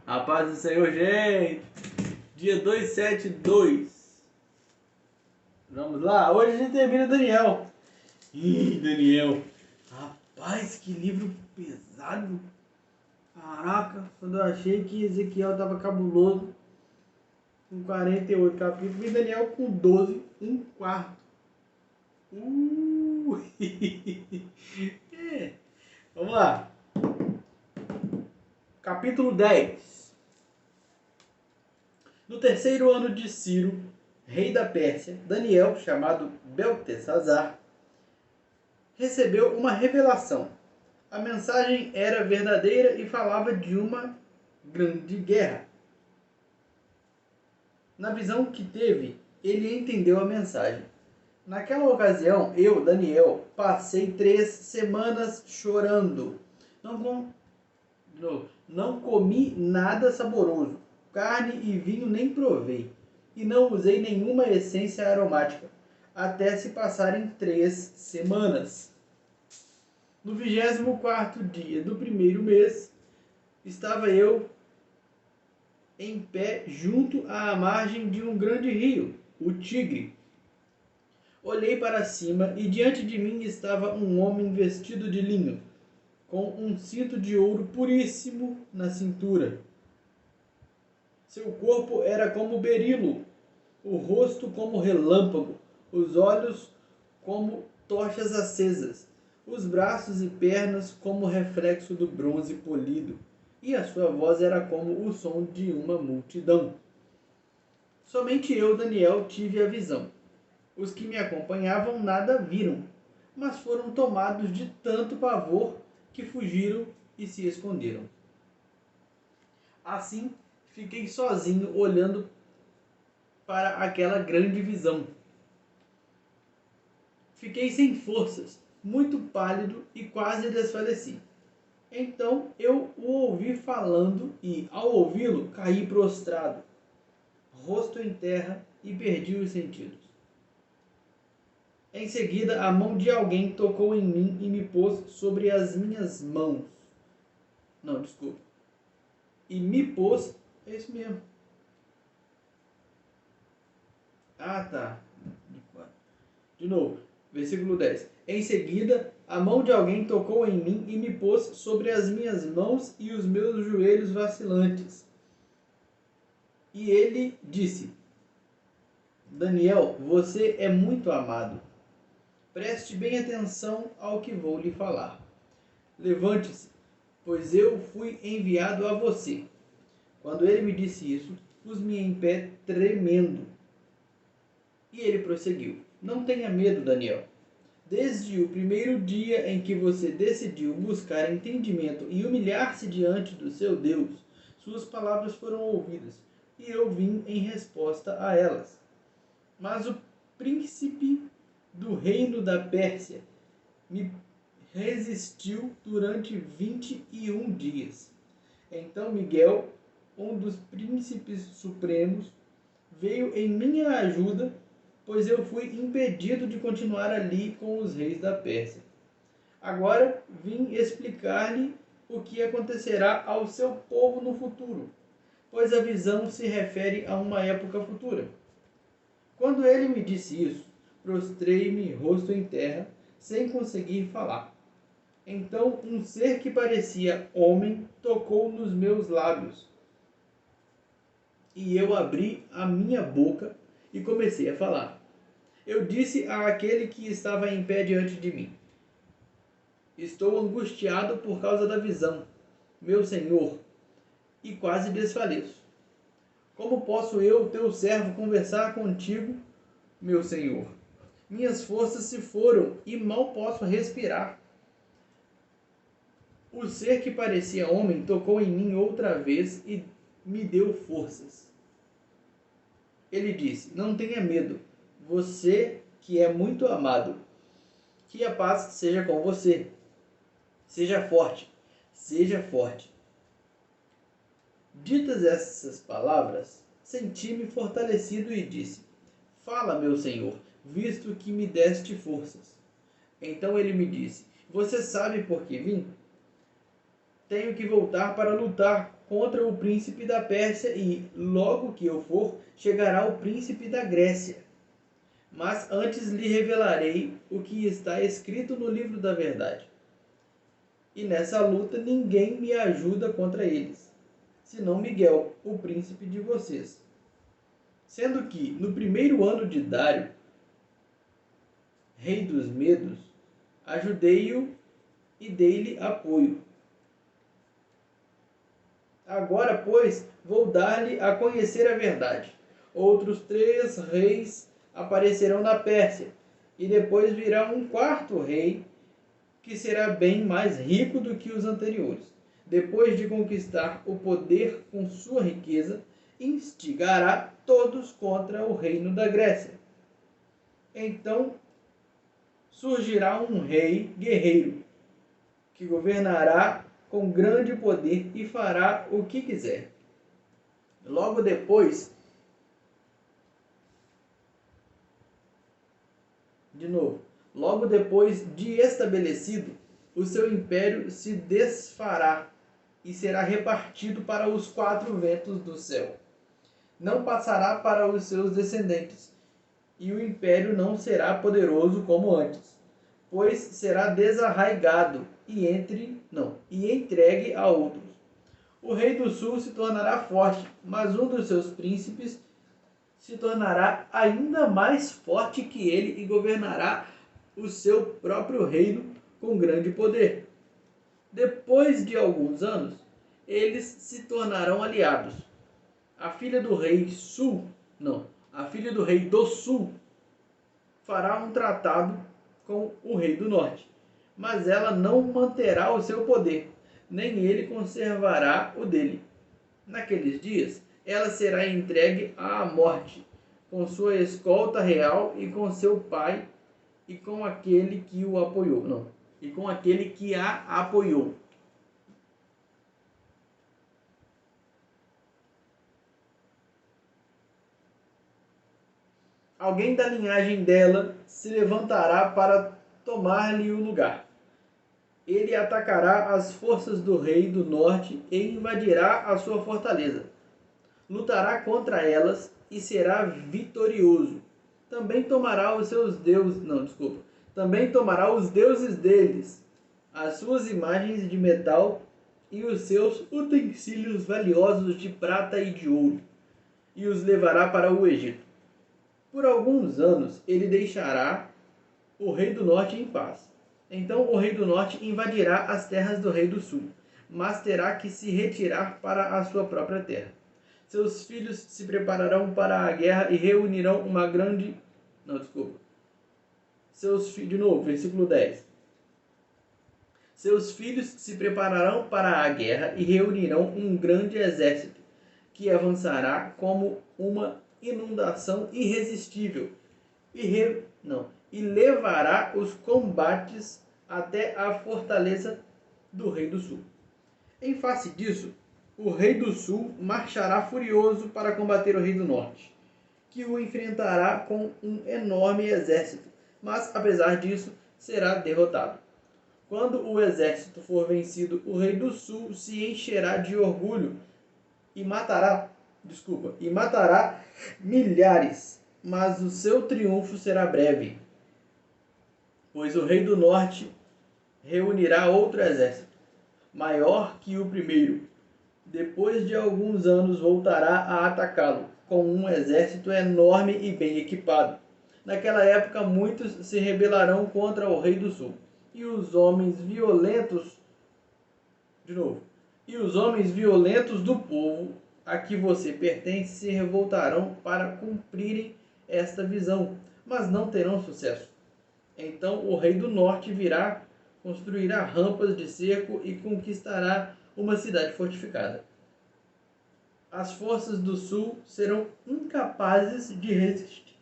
A paz do Senhor, gente. Dia 272. Vamos lá. Hoje a gente termina Daniel. Daniel. Rapaz, que livro pesado. Caraca, quando eu achei que Ezequiel tava cabuloso, com 48 capítulos, e Daniel com 12, um quarto. É. Vamos lá. Capítulo 10. No terceiro ano de Ciro, rei da Pérsia, Daniel, chamado Beltesazar, recebeu uma revelação. A mensagem era verdadeira e falava de uma grande guerra. Na visão que teve, ele entendeu a mensagem. Naquela ocasião, eu, Daniel, passei 3 semanas chorando. Não comi nada saboroso, carne e vinho nem provei, e não usei nenhuma essência aromática, até se passarem 3 semanas. No 24º dia do primeiro mês, estava eu em pé junto à margem de um grande rio, o Tigre. Olhei para cima e diante de mim estava um homem vestido de linho, com um cinto de ouro puríssimo na cintura. Seu corpo era como berilo, o rosto como relâmpago, os olhos como tochas acesas, os braços e pernas como reflexo do bronze polido, e a sua voz era como o som de uma multidão. Somente eu, Daniel, tive a visão. Os que me acompanhavam nada viram, mas foram tomados de tanto pavor que fugiram e se esconderam. Assim, fiquei sozinho olhando para aquela grande visão. Fiquei sem forças, muito pálido e quase desfaleci. Então eu o ouvi falando e, ao ouvi-lo, caí prostrado, rosto em terra, e perdi os sentidos. Em seguida, a mão de alguém tocou em mim e me pôs sobre as minhas mãos. Não, desculpa. E me pôs... É isso mesmo. Ah, tá. De novo. Versículo 10. Em seguida, a mão de alguém tocou em mim e me pôs sobre as minhas mãos e os meus joelhos vacilantes. E ele disse: Daniel, você é muito amado. Preste bem atenção ao que vou lhe falar. Levante-se, pois eu fui enviado a você. Quando ele me disse isso, pus-me em pé tremendo. E ele prosseguiu: Não tenha medo, Daniel. Desde o primeiro dia em que você decidiu buscar entendimento e humilhar-se diante do seu Deus, suas palavras foram ouvidas, e eu vim em resposta a elas. Mas o príncipe do reino da Pérsia me resistiu durante 21 dias. Então Miguel, um dos príncipes supremos, veio em minha ajuda, pois eu fui impedido de continuar ali com os reis da Pérsia. Agora vim explicar-lhe o que acontecerá ao seu povo no futuro, pois a visão se refere a uma época futura. Quando ele me disse isso, prostrei-me rosto em terra, sem conseguir falar. Então um ser que parecia homem tocou nos meus lábios, e eu abri a minha boca e comecei a falar. Eu disse àquele que estava em pé diante de mim: Estou angustiado por causa da visão, meu senhor, e quase desfaleço. Como posso eu, teu servo, conversar contigo, meu senhor? Minhas forças se foram e mal posso respirar. O ser que parecia homem tocou em mim outra vez e me deu forças. Ele disse: Não tenha medo, você que é muito amado. Que a paz seja com você. Seja forte, seja forte. Ditas essas palavras, senti-me fortalecido e disse: Fala, meu senhor, visto que me deste forças. Então ele me disse: Você sabe por que vim? tenho que voltar para lutar contra o príncipe da Pérsia e, logo que eu for, chegará o príncipe da Grécia. Mas antes lhe revelarei o que está escrito no livro da verdade. E nessa luta ninguém me ajuda contra eles, senão Miguel, o príncipe de vocês. Sendo que, no primeiro ano de Dário, rei dos Medos, ajudei-o e dei-lhe apoio. Agora, pois, vou dar-lhe a conhecer a verdade. Outros 3 reis aparecerão na Pérsia, e depois virá um 4º rei, que será bem mais rico do que os anteriores. Depois de conquistar o poder com sua riqueza, instigará todos contra o reino da Grécia. Então surgirá um rei guerreiro, que governará com grande poder e fará o que quiser. Logo depois, logo depois de estabelecido, o seu império se desfará e será repartido para os 4 ventos do céu. Não passará para os seus descendentes, e o império não será poderoso como antes, pois será desarraigado e entregue a outros. O rei do sul se tornará forte, mas um dos seus príncipes se tornará ainda mais forte que ele e governará o seu próprio reino com grande poder. Depois de alguns anos, eles se tornarão aliados. A filha do rei do sul fará um tratado com o rei do norte, mas ela não manterá o seu poder, nem ele conservará o dele. Naqueles dias, ela será entregue à morte, com sua escolta real e com seu pai e com aquele que o apoiou. E com aquele que a apoiou. Alguém da linhagem dela se levantará para tomar-lhe o lugar. Ele atacará as forças do rei do norte e invadirá a sua fortaleza. Lutará contra elas e será vitorioso. Também tomará os deuses deles, as suas imagens de metal e os seus utensílios valiosos de prata e de ouro, e os levará para o Egito. Por alguns anos ele deixará o rei do norte em paz. Então o rei do norte invadirá as terras do rei do sul, mas terá que se retirar para a sua própria terra. Seus filhos se prepararão para a guerra e reunirão uma grande... versículo 10. Seus filhos se prepararão para a guerra e reunirão um grande exército, que avançará como uma inundação irresistível e levará os combates até a fortaleza do rei do sul. Em face disso, o rei do sul marchará furioso para combater o rei do norte, que o enfrentará com um enorme exército, mas apesar disso será derrotado. Quando o exército for vencido, o rei do sul se encherá de orgulho e matará milhares, mas o seu triunfo será breve, pois o rei do norte reunirá outro exército, maior que o primeiro. Depois de alguns anos voltará a atacá-lo, com um exército enorme e bem equipado. Naquela época muitos se rebelarão contra o rei do sul, e os homens violentos do povo a que você pertence se revoltarão para cumprirem esta visão, mas não terão sucesso. Então o rei do norte virá, construirá rampas de cerco e conquistará uma cidade fortificada. As forças do sul serão incapazes de resistir.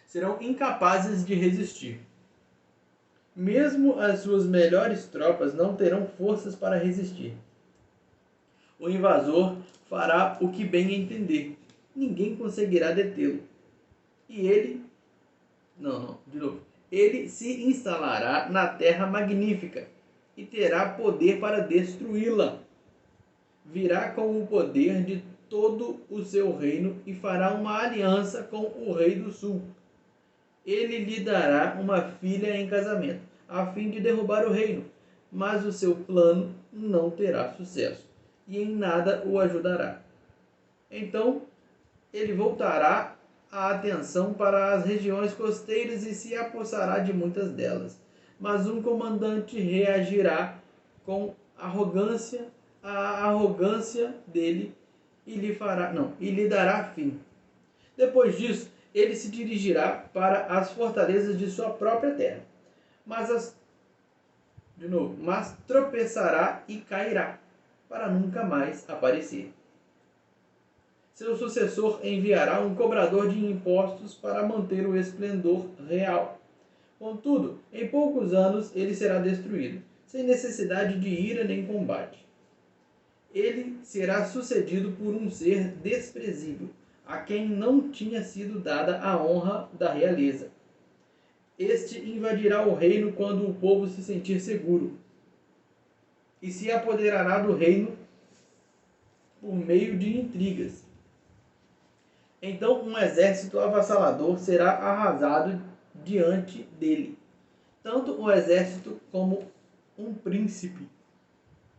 Serão incapazes de resistir. Mesmo as suas melhores tropas não terão forças para resistir. O invasor fará o que bem entender. Ninguém conseguirá detê-lo. E ele se instalará na terra magnífica, e terá poder para destruí-la. Virá com o poder de todo o seu reino e fará uma aliança com o rei do sul. Ele lhe dará uma filha em casamento, a fim de derrubar o reino, mas o seu plano não terá sucesso, e em nada o ajudará. Então ele voltará a atenção para as regiões costeiras e se apossará de muitas delas. Mas um comandante reagirá com arrogância à arrogância dele e lhe dará fim. Depois disso, ele se dirigirá para as fortalezas de sua própria terra, mas tropeçará e cairá, para nunca mais aparecer. Seu sucessor enviará um cobrador de impostos para manter o esplendor real. Contudo, em poucos anos ele será destruído, sem necessidade de ira nem combate. Ele será sucedido por um ser desprezível, a quem não tinha sido dada a honra da realeza. Este invadirá o reino quando o povo se sentir seguro, e se apoderará do reino por meio de intrigas. Então um exército avassalador será arrasado diante dele. Tanto o exército como um príncipe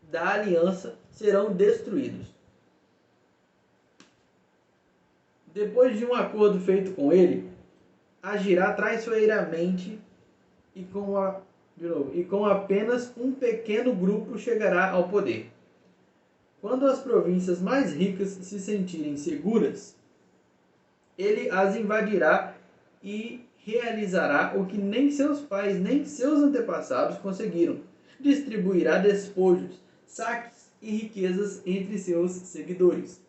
da aliança serão destruídos. Depois de um acordo feito com ele, agirá traiçoeiramente e com apenas um pequeno grupo chegará ao poder. Quando as províncias mais ricas se sentirem seguras, ele as invadirá e realizará o que nem seus pais nem seus antepassados conseguiram. Distribuirá despojos, saques e riquezas entre seus seguidores.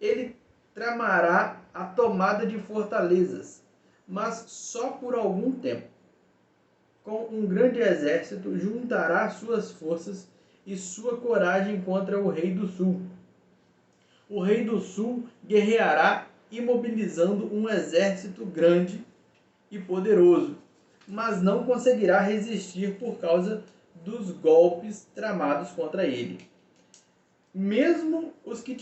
Ele tramará a tomada de fortalezas, mas só por algum tempo. Com um grande exército, juntará suas forças e sua coragem contra o rei do sul. O rei do sul guerreará imobilizando um exército grande e poderoso, mas não conseguirá resistir por causa dos golpes tramados contra ele. Mesmo os que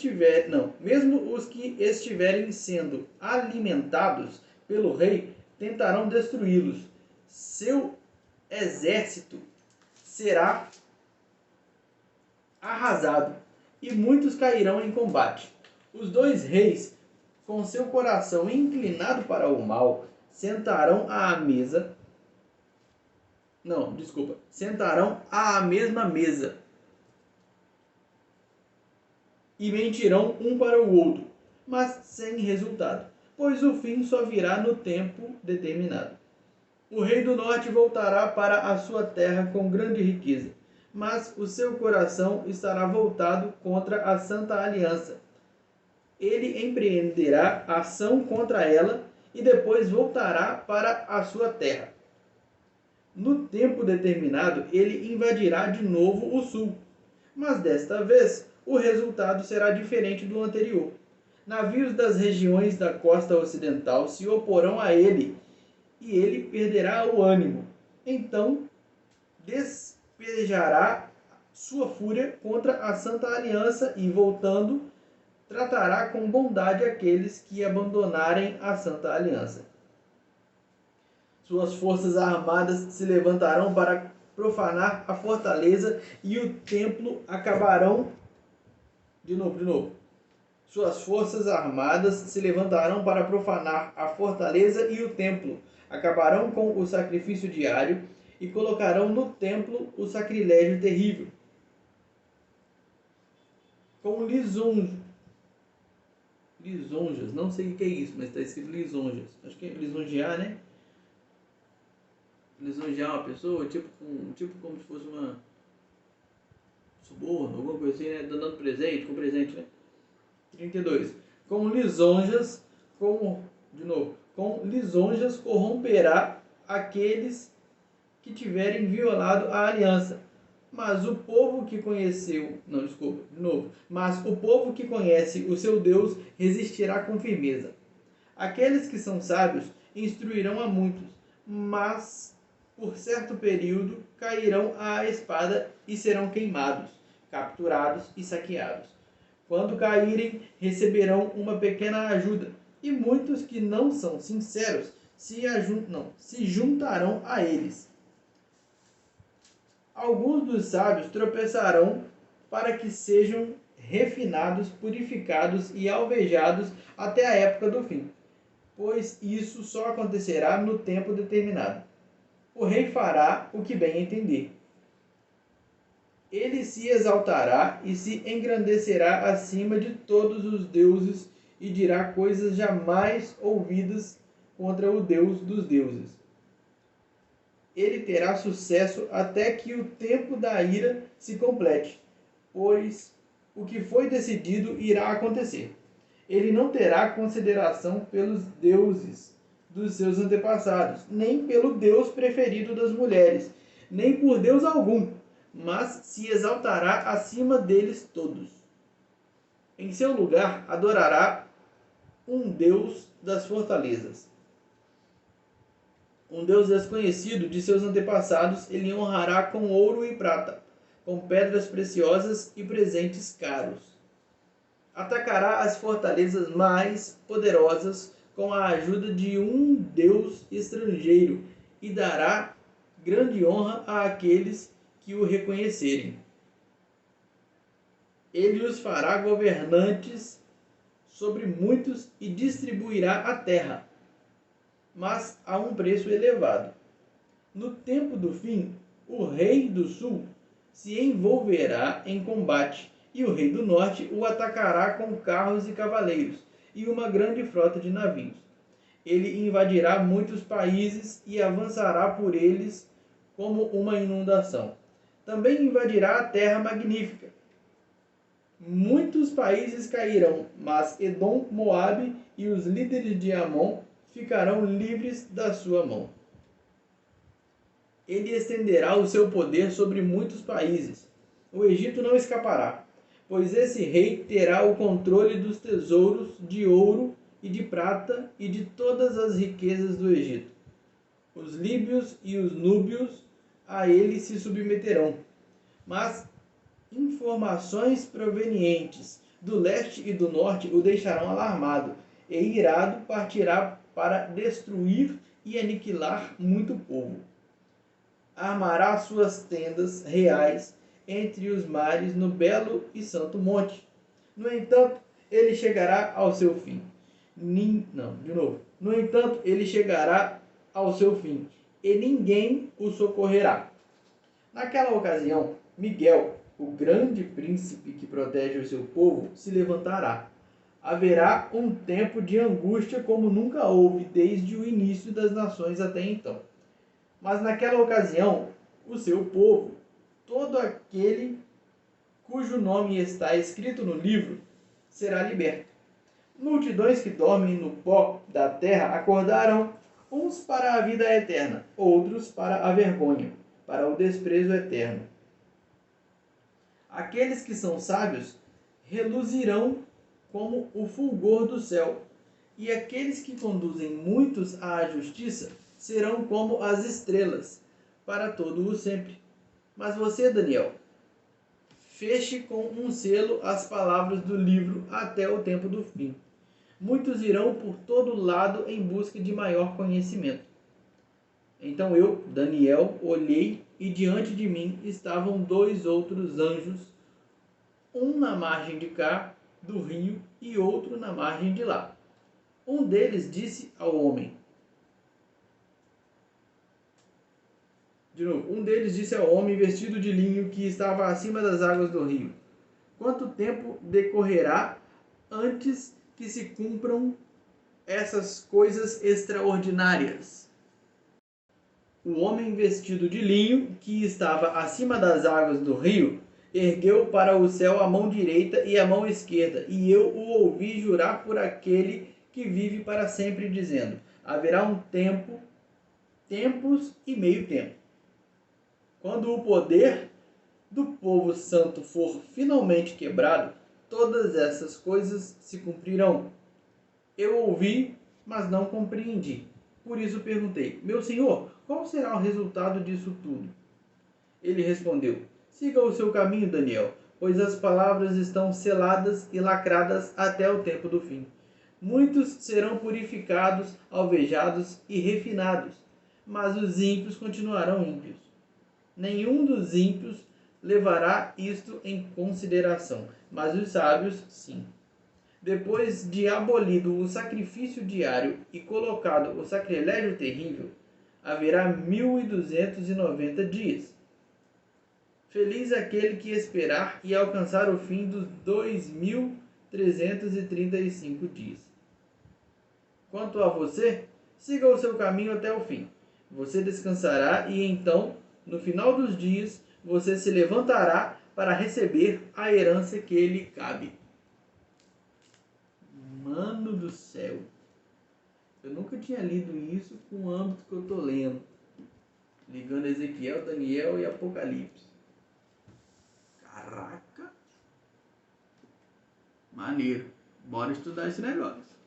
estiverem sendo alimentados pelo rei tentarão destruí-los. Seu exército será arrasado e muitos cairão em combate. Os dois reis, com seu coração inclinado para o mal, sentarão à mesma mesa e mentirão um para o outro, mas sem resultado, pois o fim só virá no tempo determinado. O rei do norte voltará para a sua terra com grande riqueza, mas o seu coração estará voltado contra a Santa Aliança. Ele empreenderá ação contra ela e depois voltará para a sua terra. No tempo determinado, ele invadirá de novo o sul, mas desta vez o resultado será diferente do anterior. Navios das regiões da costa ocidental se oporão a ele e ele perderá o ânimo. Então despejará sua fúria contra a Santa Aliança e, voltando, tratará com bondade aqueles que abandonarem a Santa Aliança. Suas forças armadas se levantarão para profanar a fortaleza e o templo acabarão. Suas forças armadas se levantarão para profanar a fortaleza e o templo, acabarão com o sacrifício diário e colocarão no templo o sacrilégio terrível. Com lisonjas, não sei o que é isso, mas está escrito lisonjas. Acho que é lisonjear, né? Lisonjear uma pessoa, tipo como se fosse uma suborno, alguma coisa assim, né? Dando presente, com presente, né? 32. Com lisonjas corromperá aqueles que tiverem violado a aliança. Mas o povo que conhece o seu Deus resistirá com firmeza. Aqueles que são sábios instruirão a muitos, mas por certo período cairão à espada e serão queimados, capturados e saqueados. Quando caírem, receberão uma pequena ajuda, e muitos que não são sinceros se juntarão a eles. Alguns dos sábios tropeçarão para que sejam refinados, purificados e alvejados até a época do fim, pois isso só acontecerá no tempo determinado. O rei fará o que bem entender. Ele se exaltará e se engrandecerá acima de todos os deuses e dirá coisas jamais ouvidas contra o Deus dos deuses. Ele terá sucesso até que o tempo da ira se complete, pois o que foi decidido irá acontecer. Ele não terá consideração pelos deuses dos seus antepassados, nem pelo Deus preferido das mulheres, nem por Deus algum, mas se exaltará acima deles todos. Em seu lugar adorará um Deus das fortalezas. Um Deus desconhecido de seus antepassados ele honrará com ouro e prata, com pedras preciosas e presentes caros. Atacará as fortalezas mais poderosas com a ajuda de um Deus estrangeiro e dará grande honra àqueles que o reconhecerem. Ele os fará governantes sobre muitos e distribuirá a terra, mas a um preço elevado. No tempo do fim, o rei do sul se envolverá em combate, e o rei do norte o atacará com carros e cavaleiros, e uma grande frota de navios. Ele invadirá muitos países e avançará por eles como uma inundação. Também invadirá a terra magnífica. Muitos países cairão, mas Edom, Moabe e os líderes de Amon ficarão livres da sua mão. Ele estenderá o seu poder sobre muitos países. O Egito não escapará, pois esse rei terá o controle dos tesouros de ouro e de prata e de todas as riquezas do Egito. Os líbios e os núbios a ele se submeterão. Mas informações provenientes do leste e do norte o deixarão alarmado, e irado partirá para destruir e aniquilar muito povo. Armará suas tendas reais entre os mares no belo e santo monte. No entanto, ele chegará ao seu fim. No entanto, ele chegará ao seu fim, e ninguém o socorrerá. Naquela ocasião, Miguel, o grande príncipe que protege o seu povo, se levantará. Haverá um tempo de angústia como nunca houve desde o início das nações até então. Mas naquela ocasião, o seu povo, todo aquele cujo nome está escrito no livro, será liberto. Multidões que dormem no pó da terra acordarão, uns para a vida eterna, outros para a vergonha, para o desprezo eterno. Aqueles que são sábios reluzirão como o fulgor do céu, e aqueles que conduzem muitos à justiça serão como as estrelas, para todo o sempre. Mas você, Daniel, feche com um selo as palavras do livro até o tempo do fim. Muitos irão por todo lado em busca de maior conhecimento. Então eu, Daniel, olhei, e diante de mim estavam 2 outros anjos, um na margem de cá do rio e outro na margem de lá. Um deles disse ao homem, vestido de linho que estava acima das águas do rio: quanto tempo decorrerá antes que se cumpram essas coisas extraordinárias? O homem vestido de linho, que estava acima das águas do rio, ergueu para o céu a mão direita e a mão esquerda, e eu o ouvi jurar por aquele que vive para sempre, dizendo: haverá um tempo, tempos e meio tempo, quando o poder do povo santo for finalmente quebrado, todas essas coisas se cumprirão. Eu ouvi, mas não compreendi. Por isso perguntei: meu senhor, qual será o resultado disso tudo? Ele respondeu: siga o seu caminho, Daniel, pois as palavras estão seladas e lacradas até o tempo do fim. Muitos serão purificados, alvejados e refinados, mas os ímpios continuarão ímpios. Nenhum dos ímpios levará isto em consideração, mas os sábios sim. Depois de abolido o sacrifício diário e colocado o sacrilégio terrível, haverá 1290 dias. Feliz aquele que esperar e alcançar o fim dos 2335 dias. Quanto a você, siga o seu caminho até o fim. Você descansará e então, no final dos dias, você se levantará para receber a herança que lhe cabe. Mano do céu! Eu nunca tinha lido isso com o âmbito que eu tô lendo. Ligando Ezequiel, Daniel e Apocalipse. Caraca! Maneiro. Bora estudar esse negócio.